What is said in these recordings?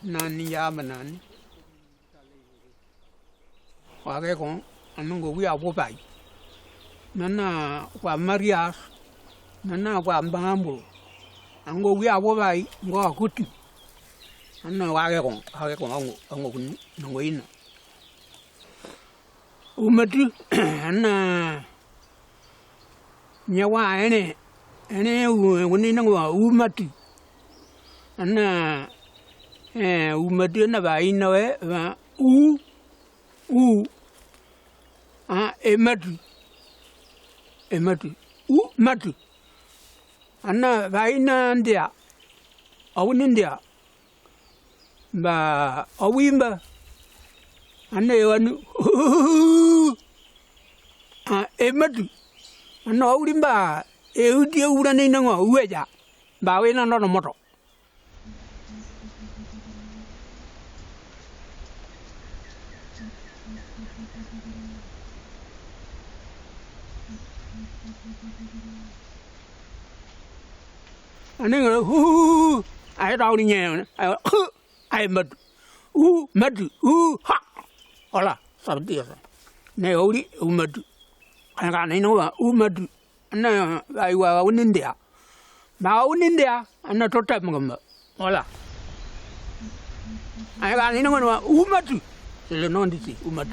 nani ya banani wa ke kon anungo wi abo bai nana kwa maria nana kwa mbambo ango wi abo bai ngo akuti anna wa ke kon ango kun ngo ina umatu anna nyawa ene woni nango umatu anna umatu na ba ina we ba ematu matu anna ba ina ndia awuni ndia ba awimba anna yanu ematu anna awimba eudi ura ni nango ueja ba we na no moto anh ấy ai đâu đi nghe ai mệt mệt ha hola sao đi rồi này ôi mệt anh cái này nó là mệt anh ai qua uống India mà uống India anh nó tốt đẹp mà không hola anh cái này nó là mệt là nó đi mệt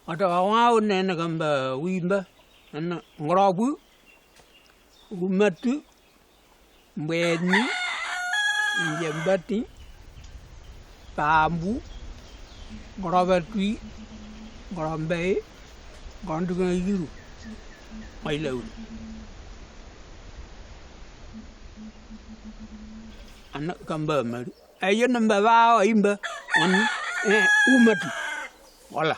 ada awal nena gamba wimba ana ngorobu umatu mbeni njembati pambu ngorobatui ngorombe gonduga yiru mai law ana gamba mari ayena mbaba imba on umatu voilà.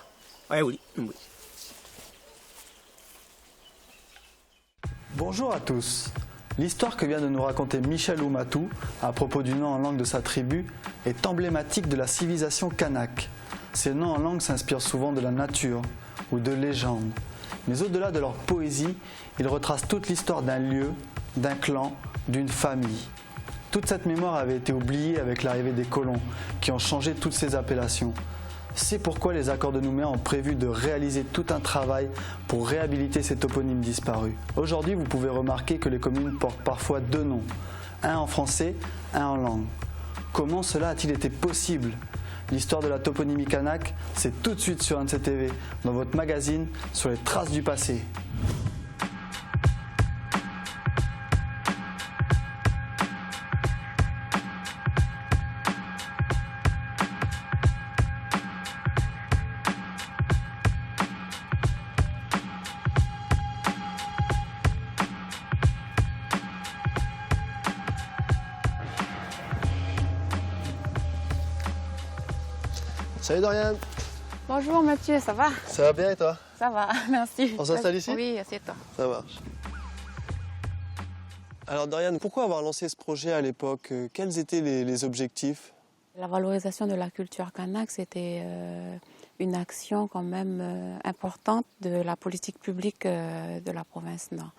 Bonjour à tous. L'histoire que vient de nous raconter Michel Oumatou à propos du nom en langue de sa tribu est emblématique de la civilisation kanak. Ces noms en langue s'inspirent souvent de la nature ou de légendes. Mais au-delà de leur poésie, ils retracent toute l'histoire d'un lieu, d'un clan, d'une famille. Toute cette mémoire avait été oubliée avec l'arrivée des colons qui ont changé toutes ces appellations. C'est pourquoi les accords de Nouméa ont prévu de réaliser tout un travail pour réhabiliter ces toponymes disparus. Aujourd'hui, vous pouvez remarquer que les communes portent parfois deux noms, un en français, un en langue. Comment cela a-t-il été possible? L'histoire de la toponymie kanak, c'est tout de suite sur NCTV, dans votre magazine sur les traces du passé. Salut Dorian. Bonjour Mathieu, ça va? Ça va bien et toi? Ça va, merci. On s'installe ici? Oui, assieds-toi. Ça marche. Alors Dorian, pourquoi avoir lancé ce projet à l'époque? Quels étaient les objectifs? La valorisation de la culture kanak, c'était une action quand même importante de la politique publique de la province Nord.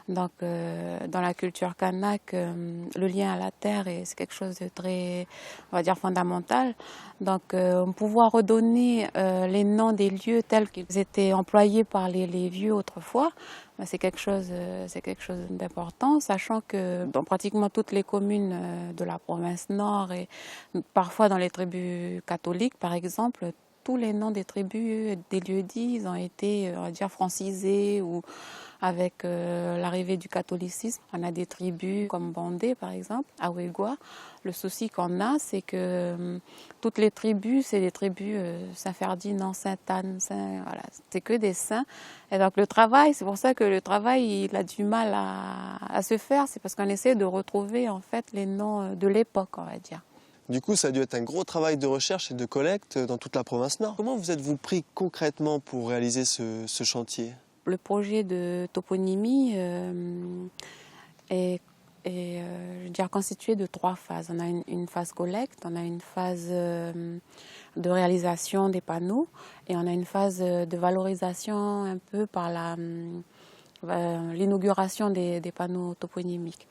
Donc, dans la culture kanak, le lien à la terre, c'est quelque chose de très, on va dire, fondamental. Donc, pouvoir redonner les noms des lieux tels qu'ils étaient employés par les vieux autrefois, c'est quelque chose d'important, sachant que dans pratiquement toutes les communes de la province Nord et parfois dans les tribus catholiques, par exemple, tous les noms des tribus, des lieux-dits, ils ont été, on va dire, francisés ou avec l'arrivée du catholicisme. On a des tribus comme Bandé, par exemple, à Ouégoua. Le souci qu'on a, c'est que toutes les tribus, c'est des tribus Saint-Ferdinand, Sainte-Anne, voilà, c'est que des saints. Et donc le travail, c'est pour ça que le travail, il a du mal à se faire, c'est parce qu'on essaie de retrouver en fait les noms de l'époque, on va dire. Du coup, ça a dû être un gros travail de recherche et de collecte dans toute la province Nord. Comment vous êtes-vous pris concrètement pour réaliser ce chantier? Le projet de toponymie est je dirais, constitué de 3 phases. On a une phase collecte, on a une phase de réalisation des panneaux et on a une phase de valorisation un peu par l'inauguration des panneaux toponymiques.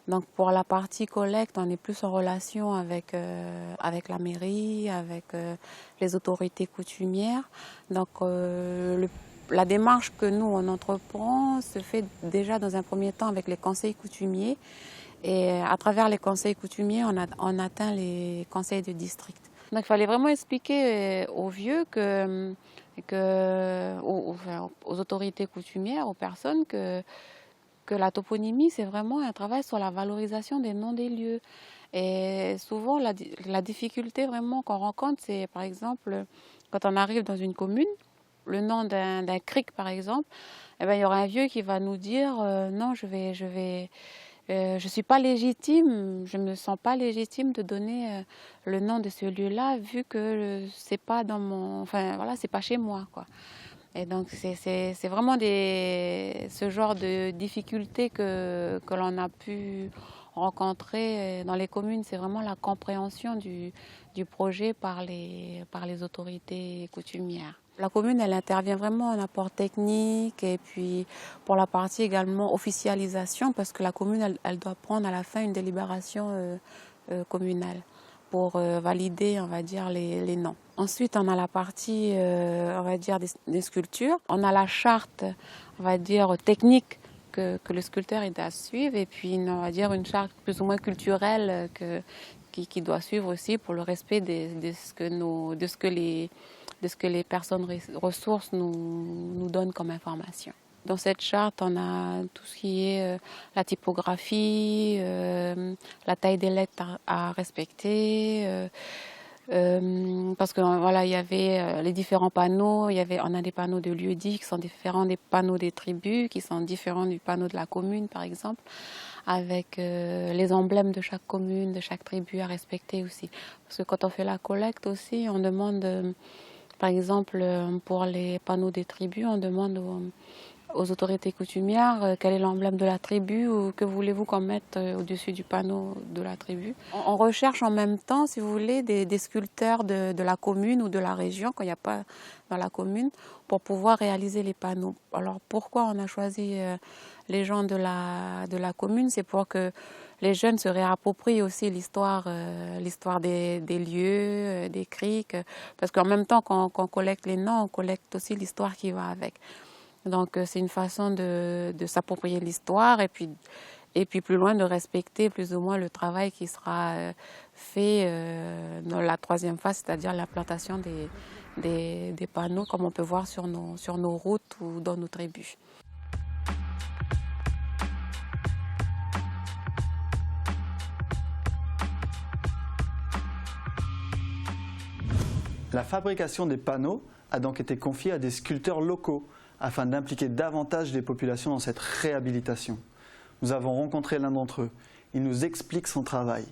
Donc pour la partie collecte, on est plus en relation avec la mairie, avec les autorités coutumières. Donc la démarche que nous on entreprend se fait déjà dans un premier temps avec les conseils coutumiers. Et à travers les conseils coutumiers, on atteint les conseils de district. Donc il fallait vraiment expliquer aux vieux aux autorités coutumières, aux personnes que la toponymie, c'est vraiment un travail sur la valorisation des noms des lieux. Et souvent, la difficulté vraiment qu'on rencontre, c'est par exemple, quand on arrive dans une commune, le nom d'un cric par exemple, eh bien, il y aura un vieux qui va nous dire non, je suis pas légitime, je me sens pas légitime de donner le nom de ce lieu-là vu que c'est pas dans c'est pas chez moi, quoi. Et donc c'est vraiment ce genre de difficultés que l'on a pu rencontrer dans les communes. C'est vraiment la compréhension du projet par les autorités coutumières. La commune, elle intervient vraiment en apport technique et puis pour la partie également officialisation parce que la commune, elle doit prendre à la fin une délibération communale pour valider, on va dire, les noms. Ensuite, on a la partie, on va dire, des sculptures. On a la charte, on va dire, technique que le sculpteur il doit suivre et puis, on va dire, une charte plus ou moins culturelle qui doit suivre aussi pour le respect de ce que les personnes ressources nous donnent comme information. Dans cette charte, on a tout ce qui est la typographie, la taille des lettres à respecter, parce que voilà, il y avait les différents panneaux. On a des panneaux de lieux-dits qui sont différents des panneaux des tribus, qui sont différents du panneau de la commune, par exemple, avec les emblèmes de chaque commune, de chaque tribu à respecter aussi. Parce que quand on fait la collecte aussi, on demande, par exemple, pour les panneaux des tribus, on demande aux autorités coutumières quel est l'emblème de la tribu ou que voulez-vous qu'on mette au-dessus du panneau de la tribu. On recherche en même temps, si vous voulez, des sculpteurs de la commune ou de la région, quand il n'y a pas dans la commune, pour pouvoir réaliser les panneaux. Alors pourquoi on a choisi les gens de la commune? C'est pour que les jeunes se réapproprient aussi l'histoire des lieux, des criques, parce qu'en même temps qu'on collecte les noms, on collecte aussi l'histoire qui va avec. Donc c'est une façon de s'approprier l'histoire et puis plus loin de respecter plus ou moins le travail qui sera fait dans la troisième phase, c'est-à-dire l'implantation des panneaux comme on peut voir sur nos routes ou dans nos tribus. La fabrication des panneaux a donc été confiée à des sculpteurs locaux afin d'impliquer davantage les populations dans cette réhabilitation. Nous avons rencontré l'un d'entre eux. Il nous explique son travail.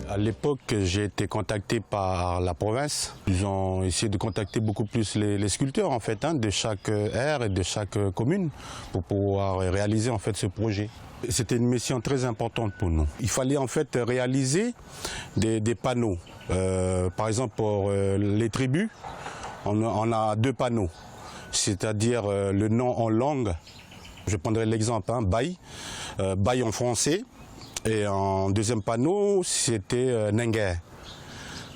À l'époque, j'ai été contacté par la province. Ils ont essayé de contacter beaucoup plus les sculpteurs en fait, de chaque aire et de chaque commune pour pouvoir réaliser en fait ce projet. C'était une mission très importante pour nous. Il fallait en fait réaliser des panneaux. Par exemple pour les tribus, on a 2 panneaux, c'est-à-dire le nom en langue. Je prendrai l'exemple, Baye, Baye en français. Et en deuxième panneau, c'était Nengue.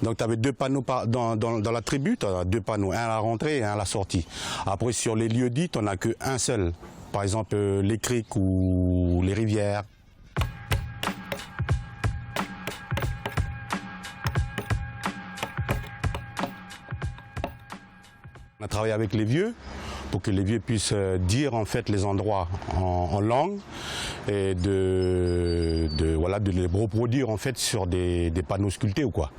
Donc tu avais 2 panneaux dans la tribu, tu as 2 panneaux, un à la rentrée et un à la sortie. Après sur les lieux dits, tu n'en as qu'un seul. Par exemple les criques ou les rivières. On a travaillé avec les vieux pour que les vieux puissent dire en fait les endroits en langue et de les reproduire en fait sur des panneaux sculptés ou quoi.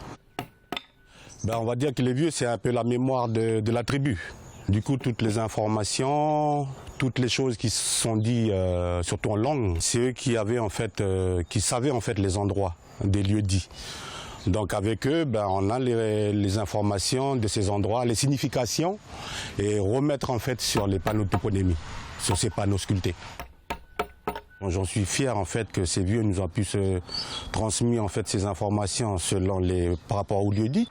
On va dire que les vieux c'est un peu la mémoire de la tribu. Du coup toutes les informations, toutes les choses qui sont dites surtout en langue, c'est eux qui avaient en fait, qui savaient en fait les endroits des lieux dits. Donc avec eux, on a les informations de ces endroits, les significations et remettre en fait sur les panneaux de toponymie, sur ces panneaux sculptés. J'en suis fier en fait que ces vieux nous ont pu se transmis en fait ces informations par rapport au lieu dit.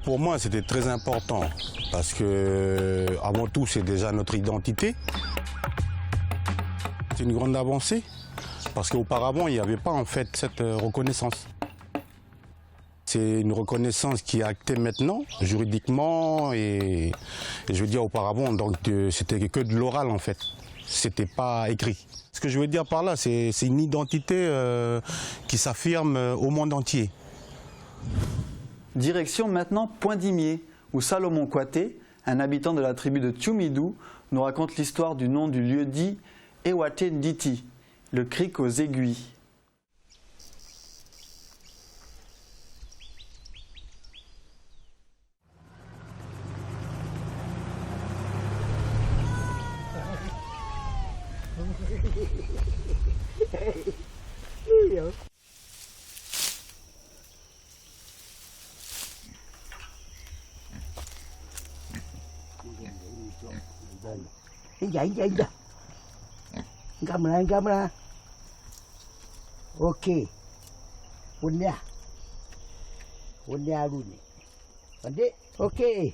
Pour moi, c'était très important parce que, avant tout, c'est déjà notre identité. C'est une grande avancée parce qu'auparavant, il n'y avait pas en fait cette reconnaissance. C'est une reconnaissance qui est actée maintenant, juridiquement, et je veux dire auparavant, donc c'était que de l'oral en fait. C'était pas écrit. Ce que je veux dire par là, c'est une identité qui s'affirme au monde entier. Direction maintenant Point-Dimier, où Salomon Kouaté, un habitant de la tribu de Tchoumidou, nous raconte l'histoire du nom du lieu-dit Ewate Nditi, le cric aux aiguilles. Dạ. Camera. Ok. Punya luôn. Ande, ok.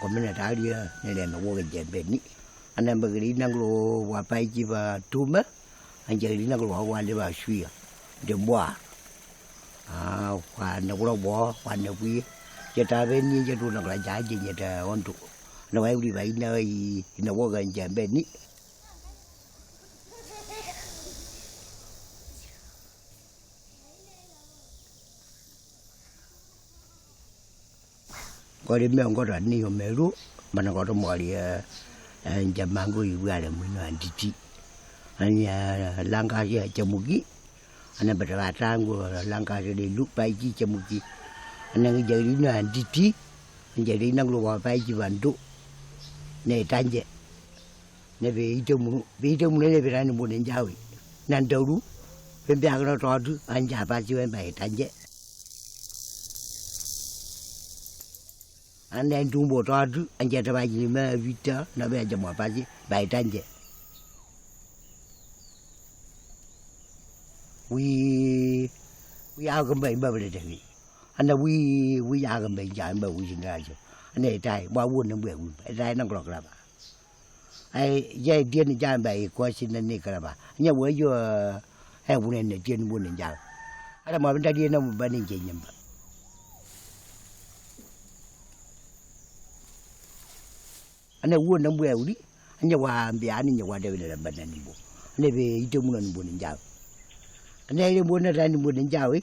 Komena tadi ya, nele na wo jembe ni. Ana bagri nanglo wa pai ji ba tuma. Anjali nanglo wa le ba shuya. De boa. Wa na ko bo, wa na wi. Jeta beni jetu na la jaji jeta ontu. Na wa uri ba ina wo ga jembe ni. Có đến mấy ông có rảnh nhiều mấy lúc mà nó có trong mọi anh chăm mang cái gì ra là mình làm chi anh lang ca gì chăm một kí anh bây giờ trang của lang ca sẽ đi lúc bay chi chăm một kí anh cái giờ đi nó làm chi anh giờ đi năng lượng bay chi vạn độ này tan vậy này vì trong này về ra nó muốn đến giao nên đâu đúng bên bên nó trò chứ anh giả ba chi bên bay tan vậy anh em trung bộ trò chứ anh chơi bài gì mà vita nó bây giờ mở bài gì bài tranh chứ we are cái bệnh bao giờ đấy anh là we are cái bệnh giải bao giờ sinh ra chứ anh này trai bao buồn nó bệnh trai nó còn là bà ai dây tiền giải bài qua sinh nên này cái bà nhớ với giờ hay buồn này tiền buồn này giải anh mà bên trai đi nó bên này chơi nhầm anh ấy uống nấm bèo đi, anh ấy qua bia anh ấy qua đây là bệnh anh đi bộ, anh ấy về itu muốn buồn đến giàu, anh ấy muốn ra anh buồn đến giàu ấy,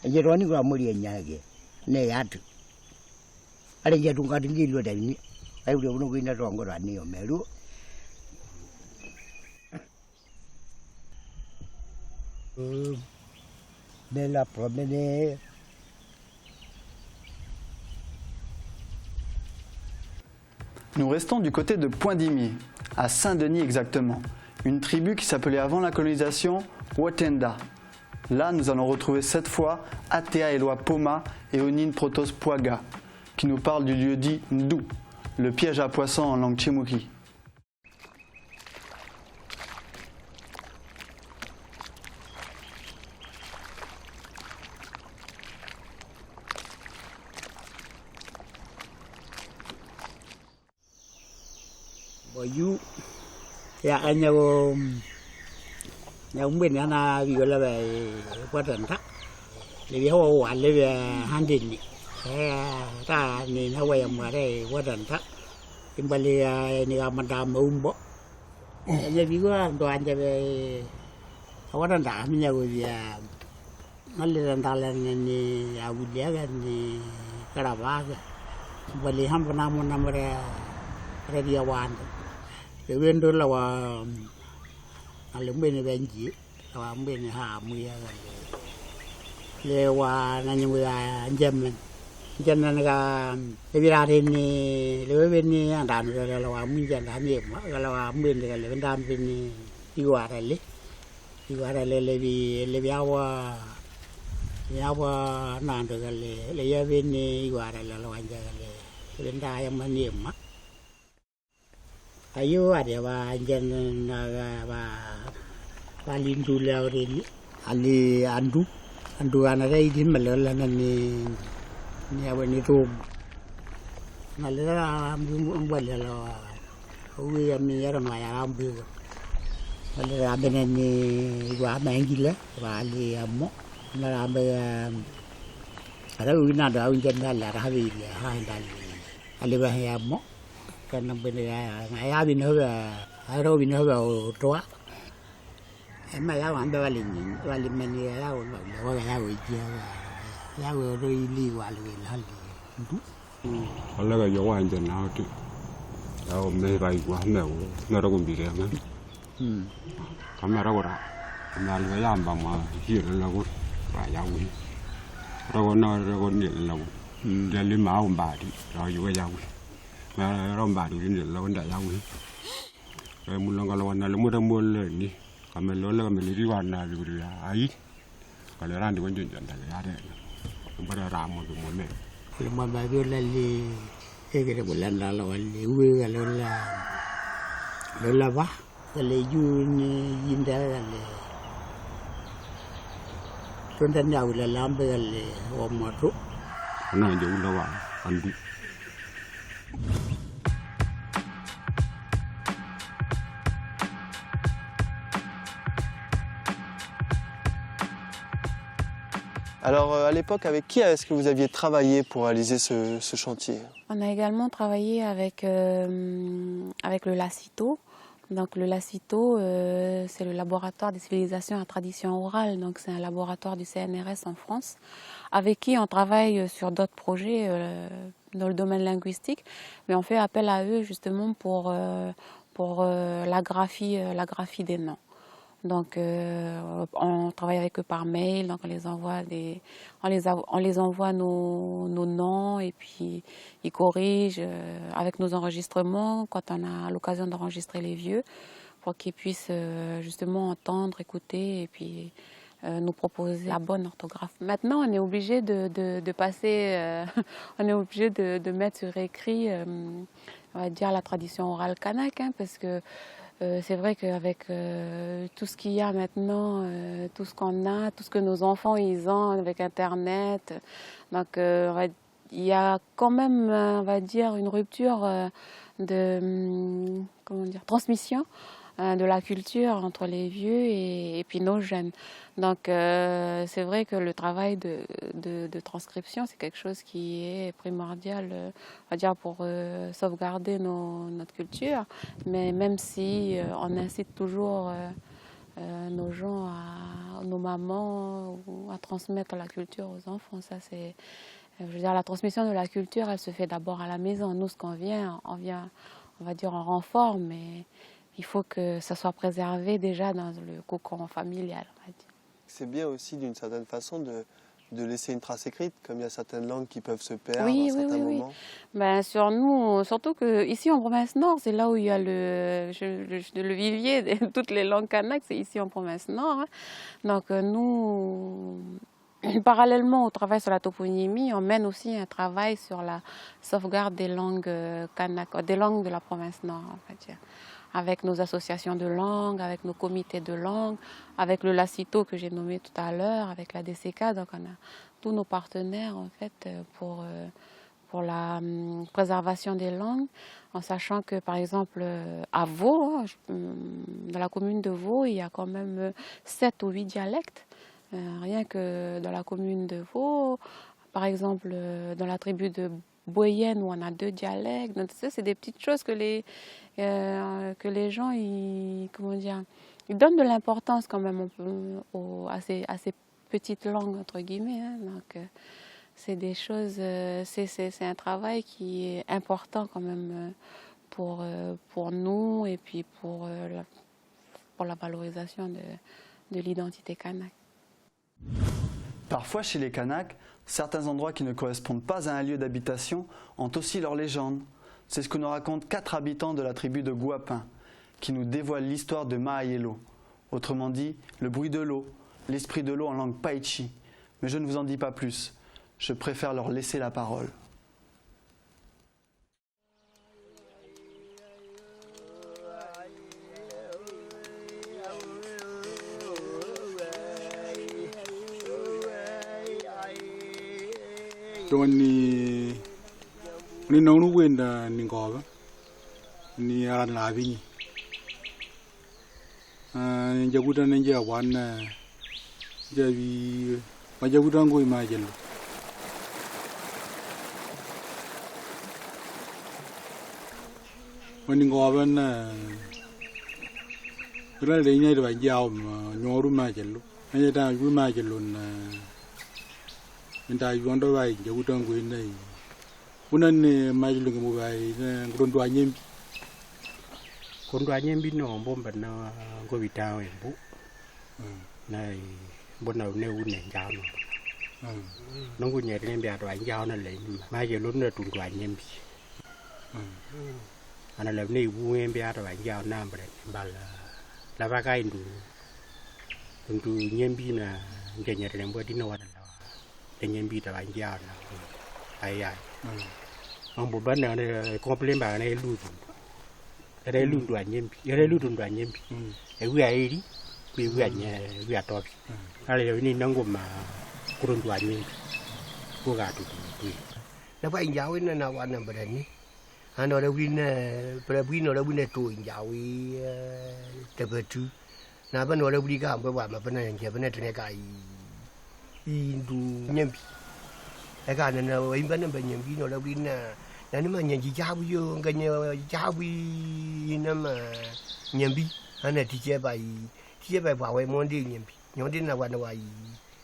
anh ấy rồi anh ấy mới đi nhà kia, anh ấy ăn, anh ấy dùng cái gì luôn đấy nhỉ, anh ấy nó quên nó rong cái anh ấy mẹ luôn, đây là problem này. Nous restons du côté de Point-Dimier, à Saint-Denis exactement, une tribu qui s'appelait avant la colonisation Wotenda. Là, nous allons retrouver cette fois Atea Eloi Poma et Onine Protos Puaga, qui nous parlent du lieu dit Ndou, le piège à poissons en langue tchémouki. Boyu ya anh nhau bên anh vì là về quá trình thắt thì họ quản lấy về hành trình ta nhìn họ quay mà đây quá trình thắt nhưng mà thì mình làm bộ như ví dụ đoàn cho về quá trình thắt mình nhau thì nó lên ta lên thì à vui vẻ thì cái đó vác và thì ham năm ra đi ăn cái bên đó là lúc bên bên chỉ là bên hà mười leo là những người anh em cho nên là cái việc thì leo bên anh đàn là mình chân đàn nhiều mà là bên là bên đàn bên đi qua đây lấy Iguara le awa nando le ya venne iguara la wanja le venda ya maniema. Ayo ada wanjan ba lindu la rini ali andu ana idin malala ni awani rom. Malala mbala la uwi ya mi yara ma ya ambu. Malala benani wa mangila wa ali ammo. Malala be ada uwi nando awin la rawi ha ndal ali ba ya ammo. Karena benar ayah bina haba bina haba tua, emang ayah ambil wali mani ayah wala ayah uji ayah ini wali hali. Kalau kau jawab je nak tu, kau mesti baik gua mesti nara kumbiri kan. Kamera gua, kamera gua yang bama hir lagu, raya gua. Ragu nara ni lagu, jadi mau badi, rayu gua jauh. Romba di sini lawan tak jauh. Mula kalau warna lembu dah mula ni, kami lola kami liri warna di beri air. Kalau orang di mana jangan ada ada. Pada ramu tu mula. Lembu bagi lali, kita bulan lalu lali, uwe lola bah, lali juni jinda lali. Tuan jauh lambe lali omatu. Mana jauh lawan andu. Alors, à l'époque, avec qui est-ce que vous aviez travaillé pour réaliser ce chantier? On a également travaillé avec le LACITO. Donc le LACITO, c'est le laboratoire des civilisations à tradition orale. Donc c'est un laboratoire du CNRS en France, avec qui on travaille sur d'autres projets dans le domaine linguistique. Mais on fait appel à eux justement pour la graphie des noms. Donc on travaille avec eux par mail, donc on les envoie nos noms et puis ils corrigent avec nos enregistrements quand on a l'occasion d'enregistrer les vieux pour qu'ils puissent justement entendre, écouter et puis nous proposer la bonne orthographe. Maintenant on est obligé de passer, on est obligé de mettre sur écrit, on va dire la tradition orale kanak, hein, parce que c'est vrai qu'avec tout ce qu'il y a maintenant, tout ce qu'on a, tout ce que nos enfants ils ont avec Internet, donc il y a quand même, on va dire, une rupture de transmission de la culture entre les vieux et puis nos jeunes. Donc c'est vrai que le travail de transcription, c'est quelque chose qui est primordial, on va dire, pour sauvegarder notre culture. Mais même si on incite toujours nos gens, nos mamans, à transmettre la culture aux enfants, ça c'est... Je veux dire, la transmission de la culture, elle se fait d'abord à la maison. Nous, ce qu'on vient, on va dire, en renfort, mais il faut que ça soit préservé déjà dans le cocon familial, on va dire. C'est bien aussi d'une certaine façon de laisser une trace écrite, comme il y a certaines langues qui peuvent se perdre oui, à certains oui. moments. Ben, sur nous, surtout qu'ici en province nord, c'est là où il y a le vivier de toutes les langues kanak, c'est ici en province nord. Hein. Donc nous, parallèlement au travail sur la toponymie, on mène aussi un travail sur la sauvegarde des langues kanak, des langues de la province nord, on va dire. Avec nos associations de langue, avec nos comités de langue, avec le LACITO que j'ai nommé tout à l'heure, avec la DCK. Donc on a tous nos partenaires en fait pour la préservation des langues, en sachant que par exemple à Vaud, dans la commune de Vaud, il y a quand même 7 ou 8 dialectes. Rien que dans la commune de Vaud, par exemple dans la tribu de Boyenne où on a 2 dialectes. Donc, c'est des petites choses que les gens ils donnent de l'importance quand même à ces petites langues entre guillemets. Hein. Donc c'est des choses, c'est un travail qui est important quand même pour nous et puis pour la valorisation de l'identité kanak. Parfois, chez les Kanaks, certains endroits qui ne correspondent pas à un lieu d'habitation ont aussi leur légende. C'est ce que nous racontent 4 habitants de la tribu de Guapin, qui nous dévoilent l'histoire de Mahayelo. autrement dit le bruit de l'eau, l'esprit de l'eau en langue Paichi. Mais je ne vous en dis pas plus, je préfère leur laisser la parole. Ni nonu wenda ni ngoba ni aran labi ni jagutan nje wan jabi majagutan go imagine mani ngoba na ila le nyai ba jaw nyoru majelu nya da yu majelu na nda yondo ba jagutan go nei unan majelu ngo ba ngondo anyembi kondo anyembi no mbomba na ngo bitawe mbu nai bona ne une njano nongo nyere nembe atwa njano le majelu na tundu anyembi ana le ne buembe atwa njano nambre mbala la vaga indu nyembi na ngenyere lembo dino wana la nyembi ta njano ai ambo bana ne komplemba ne lutu ere lutu anyembi ere lutu ndo anyembi ewi airi kwi anye wi atopi ale ni nangoma kurundu anyembi ko ga tu na ba injawi na wana badani ano le wina no le wina to injawi te betu na ba no le wi ga ba ma ba na nje ba na tene ka indu nyembi e ga na wa imba na ba nyembi no le wina na ni ma nyanji jabu yo nganya jabu na ma nyembi ana tije ba ba we monde nyembi nyonde na wana wa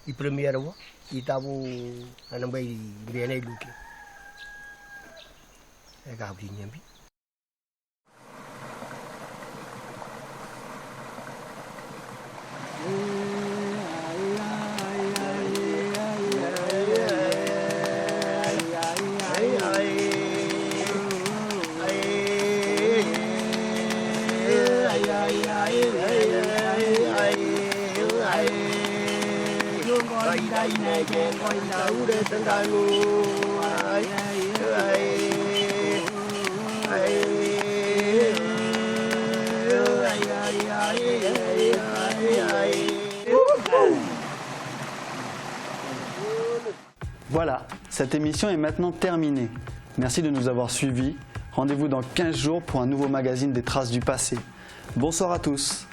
I premier wa itabu ana ba ndene luke e ga bi nyembi Voilà, cette émission est maintenant terminée. Merci de nous avoir suivis. Rendez-vous dans 15 jours pour un nouveau magazine des traces du passé. Bonsoir à tous.